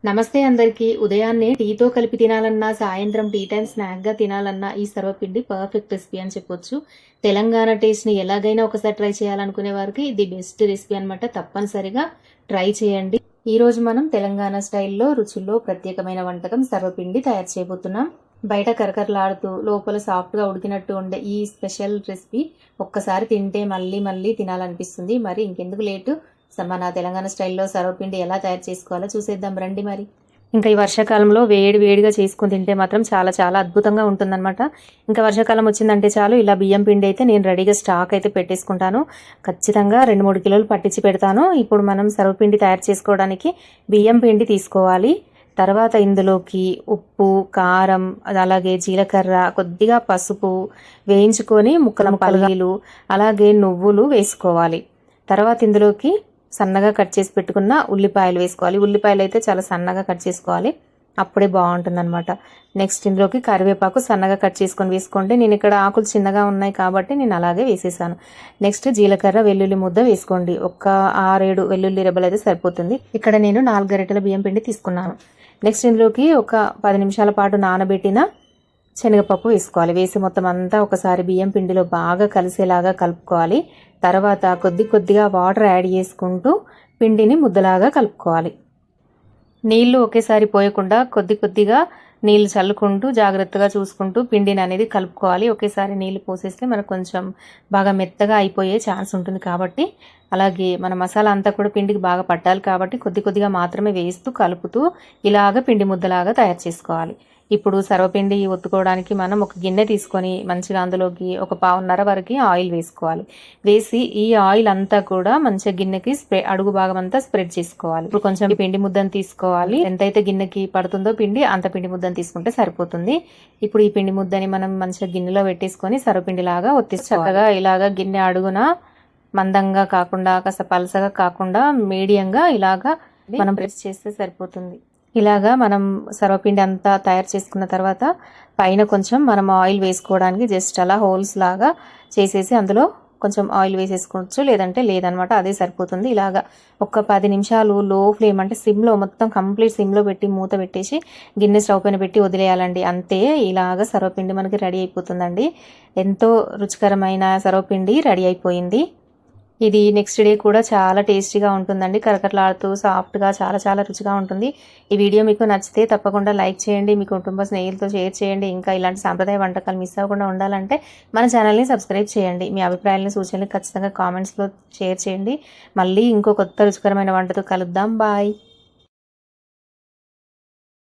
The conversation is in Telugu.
నమస్తే అందరికీ. ఉదయాన్నే టీతో కలిపి తినాలన్నా, సాయంత్రం టీ టైం స్నాక్గా తినాలన్నా ఈ సర్వపిండి పర్ఫెక్ట్ రెసిపీ అని చెప్పొచ్చు. తెలంగాణ టేస్ట్ని ఎలాగైనా ఒకసారి ట్రై చేయాలనుకునే వారికి ఇది బెస్ట్ రెసిపీ అనమాట. తప్పనిసరిగా ట్రై చేయండి. ఈరోజు మనం తెలంగాణ స్టైల్లో రుచుల్లో ప్రత్యేకమైన వంటకం సర్వపిండి తయారు చేయబోతున్నాం. బయట కరకరలాడుతూ లోపల సాఫ్ట్గా ఉడికినట్టు ఉండే ఈ స్పెషల్ రెసిపీ ఒక్కసారి తింటే మళ్ళీ మళ్ళీ తినాలనిపిస్తుంది. మరి ఇంకెందుకు లేటు, మన తెలంగాణ స్టైల్లో సర్వపిండి ఎలా తయారు చేసుకోవాలో చూసేద్దాం రండి. మరి ఇంకా ఈ వర్షాకాలంలో వేడి వేడిగా చేసుకుని తింటే మాత్రం చాలా చాలా అద్భుతంగా ఉంటుందన్నమాట. ఇంకా వర్షాకాలం వచ్చిందంటే చాలు ఇలా బియ్యం పిండి అయితే నేను రెడీగా స్టాక్ అయితే పెట్టేసుకుంటాను. ఖచ్చితంగా 2-3 కిలోలు పట్టించి పెడతాను. ఇప్పుడు మనం సర్వపిండి తయారు చేసుకోవడానికి బియ్యం పిండి తీసుకోవాలి. తర్వాత ఇందులోకి ఉప్పు, కారం, అలాగే జీలకర్ర, కొద్దిగా పసుపు వేయించుకొని ముక్కలు పల్లీలు అలాగే నువ్వులు వేసుకోవాలి. తర్వాత ఇందులోకి సన్నగా కట్ చేసి పెట్టుకున్న ఉల్లిపాయలు వేసుకోవాలి. ఉల్లిపాయలు అయితే చాలా సన్నగా కట్ చేసుకోవాలి, అప్పుడే బాగుంటుంది అనమాట. నెక్స్ట్ ఇందులోకి కరివేపాకు సన్నగా కట్ చేసుకొని వేసుకోండి. నేను ఇక్కడ ఆకులు చిన్నగా ఉన్నాయి కాబట్టి నేను అలాగే వేసేసాను. నెక్స్ట్ జీలకర్ర, వెల్లుల్లి ముద్ద వేసుకోండి. ఒక 6-7 వెల్లుల్లి రెబ్బలు అయితే సరిపోతుంది. ఇక్కడ నేను 4 గరిటెల బియ్యం పిండి తీసుకున్నాను. నెక్స్ట్ ఇందులోకి ఒక 10 నిమిషాల పాటు నానబెట్టిన శనగపప్పు వేసుకోవాలి. వేసి మొత్తం అంతా ఒకసారి బియ్యం పిండిలో బాగా కలిసేలాగా కలుపుకోవాలి. తర్వాత కొద్దిగా వాటర్ యాడ్ చేసుకుంటూ పిండిని ముద్దలాగా కలుపుకోవాలి. నీళ్లు ఒకేసారి పోయకుండా కొద్దిగా నీళ్లు చల్లుకుంటూ జాగ్రత్తగా చూసుకుంటూ పిండిని అనేది కలుపుకోవాలి. ఒకేసారి నీళ్లు పోసేస్తే మనకు కొంచెం బాగా మెత్తగా అయిపోయే ఛాన్స్ ఉంటుంది కాబట్టి, అలాగే మన మసాలా అంతా కూడా పిండికి బాగా పట్టాలి కాబట్టి కొద్దిగా మాత్రమే వేస్తూ కలుపుతూ ఇలాగ పిండి ముద్దలాగా తయారు చేసుకోవాలి. ఇప్పుడు సర్వపిండి ఒత్తుకోవడానికి మనం ఒక గిన్నె తీసుకొని మంచిగా అందులోకి ఒక 1/2 వరకు ఆయిల్ వేసుకోవాలి. వేసి ఈ ఆయిల్ అంతా కూడా మంచిగా గిన్నెకి అడుగు భాగం అంతా స్ప్రెడ్ చేసుకోవాలి. ఇప్పుడు కొంచెం పిండి ముద్దను తీసుకోవాలి. ఎంతైతే గిన్నెకి పడుతుందో పిండి అంత పిండి ముద్దను తీసుకుంటే సరిపోతుంది. ఇప్పుడు ఈ పిండి ముద్దని మనం మంచిగా గిన్నెలో పెట్టేసుకొని సర్వపిండి లాగా చక్కగా ఇలాగా గిన్నె అడుగున మందంగా కాకుండా కాస్త పలసగా కాకుండా మీడియంగా ఇలాగా మనం ప్రెస్ చేస్తే సరిపోతుంది. ఇలాగా మనం సర్వపిండి అంతా తయారు చేసుకున్న తర్వాత పైన కొంచెం మనం ఆయిల్ వేసుకోవడానికి జస్ట్ అలా హోల్స్ లాగా చేసేసి అందులో కొంచెం ఆయిల్ వేసేసుకోవచ్చు, లేదంటే లేదనమాట, అదే సరిపోతుంది. ఇలాగా ఒక 10 నిమిషాలు లో ఫ్లేమ్ అంటే సిమ్లో మొత్తం కంప్లీట్ సిమ్లో పెట్టి మూత పెట్టేసి గిన్నె స్టవ్ పైన పెట్టి వదిలేయాలండి. అంతే, ఇలాగా సర్వపిండి మనకి రెడీ అయిపోతుందండి. ఎంతో రుచికరమైన సర్వపిండి రెడీ అయిపోయింది. ఇది నెక్స్ట్ డే కూడా చాలా టేస్టీగా ఉంటుందండి. కరకరలాడుతూ సాఫ్ట్గా చాలా చాలా రుచిగా ఉంటుంది. ఈ వీడియో మీకు నచ్చితే తప్పకుండా లైక్ చేయండి, మీ కుటుంబ స్నేహితులతో షేర్ చేయండి. ఇంకా ఇలాంటి సాంప్రదాయ వంటకాలు మిస్ అవ్వకుండా ఉండాలంటే మన ఛానల్ని సబ్స్క్రైబ్ చేయండి. మీ అభిప్రాయాలను, సూచనలు ఖచ్చితంగా కామెంట్స్లో షేర్ చేయండి. మళ్ళీ ఇంకో కొత్త రుచికరమైన వంటతో కలుద్దాం. బాయ్.